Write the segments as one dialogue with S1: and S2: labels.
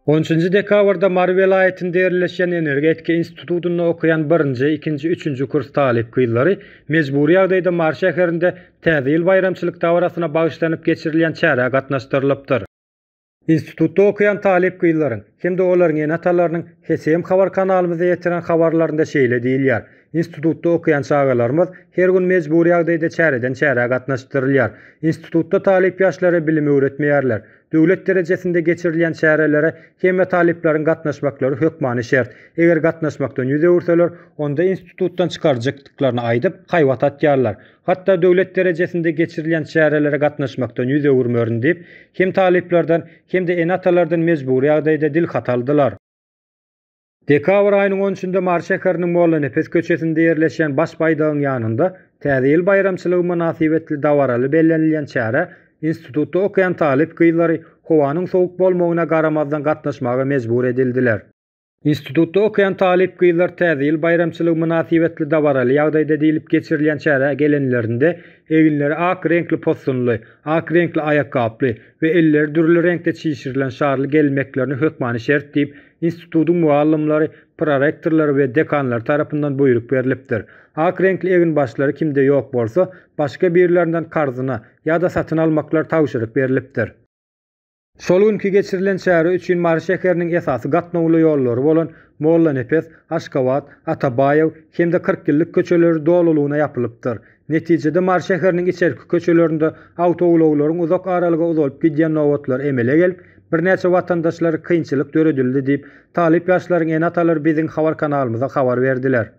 S1: 10-njy dekabrda Mary welaýetinde ýerleşen Energetika institutunda okuyan 1-nji, 2-nji, 3-nji kurs talip gyzlary mejburi ýagdaýda Mary şäherinde täze ýyl bayramçylyk dawrasyna bagyşlanyp geçirilýän çäre gatnaşdyrlypdyr. Institutda okuyan talip gyzlaryň hem-de olaryň enatalarynyň HSM habar kanalymyza ýetiren habarlarynda şeýle diýilýär. Institutda okuyan çağalarymyz her gün mejburi ýagdaýda çäreden çäre gatnaşdyrylýar. Institutda talip ýaşlary bilimi öwretmeýärler. Döwlet derejesinde geçirilýän çärelere hemme talipleriň gatnaşmaklary hökmany şert. Eger gatnaşmakdan ýüz öwürseler, onda institutdan çykarjaklyklaryny aýdyp haýwat atýarlar. Hatda döwlet derejesinde geçirilýän çärelere gatnaşmakdan ýüz öwürmerin diýip hem taliplerden hem de enatalardan mejburi ýagdaýda dil hataldylar. Dekabr aýynyň 13-nde Mary şäheriniň Molla Nefes köçesinde ýerleşen baş baýdagyň ýanynda täze ýyl bayramçylygy münasibetli dawaraly bellenilýän çäre institutda okuyan talip gyzlary howanyň sowuk bolmagyna garamazdan gatnaşmaga mejbur edildiler. Institutda okuyan talip gyzlar täze ýyl bayramçylygy münasibetli dawaraly ýagdaýda diýilip geçirilýän çäre gelenlerinde eginleri ak renkli postunly, ak renkli ayakkably we elleri dürli renkde çişirilen şarly gelmeklerini hökmany şert diýip institutun muallimleri, prorektorlary we dekanlar tarapyndan buyruk berilipdir. Ak renkli egin başlary kimde ýok bolsa, başga birlerinden karzyna ýa-da satyn almaklar tawşyryk berilipdir. Şol günkü geçirilen çäre üçin Mary şäheriniň esasy gatnawly ýollary bolan Molla Nefes, Aşgabat, Atabaýew hem-de 40 ýyllyk köçeleri dolulugyna ýapylypdyr. Netijede Mary şäheriniň içerki köçelerinde awtowlawlaryň uzak aralyga uzalyp gidýän nowatlar emele gelip, birnäçe watandaşlary kynçylyk döredildi diýip talip ýaşlaryň enatalary biziň habar kanalymyza habar berdiler.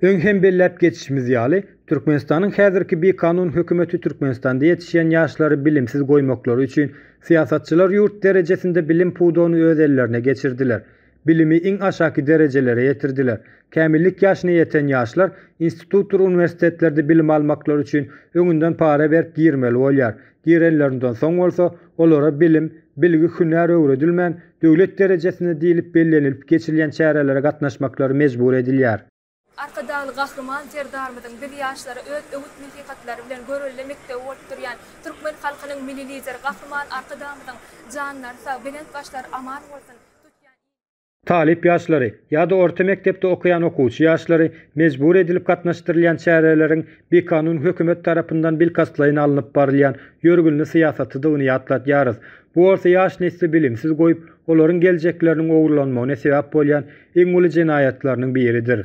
S1: Öň hem bellep geçişimiz ýaly Türkmenistanyň häzirki bir kanun hökümeti Türkmenistanda ýetişen ýaşlary bilimsiz goýmaklary üçin siýasatçylar ýurt derejesinde bilim puduny öz ellerine geçirdiler. Bilimi iň aşaky derejelere ýetirdiler. Kämillik ýaşyna ýeten ýaşlar institut we universitetlerde bilim almaklary üçin öňünden para berip girmeli bolýar. Girenlerinden soň bolsa olara bilim, bilgi, hünär öwredilmän döwlet derejesinde diýilip bellenilip geçirilýän çärelere gatnaşmaklary mejbur edilýär.
S2: Arkadaşly gahryman serdarmydyň bir ýaşlary öz öwüt milikatlary bilen görülemekde bolup durýan türkmen halkynyň milli lideri gahryman arkadaşymyzyň janlary sag bilen başlar aman bolsun.
S1: Talip ýaşlary ýa-da orta mekdepde okuyan okuwçy ýaşlary mejbur edilip gatnaşdyrylýan çäreleriň bir kanun hökümet tarapyndan bilkastlaýyna alınıp barylýan ýörgünli syýasaty da ýatlatýarys. Bu orta ýaş nesli bilimsiz goýup, olaryň geljekleriniň ogurlanmagyna sebäp bolýan iň uly jenaýatlarynyň biridir.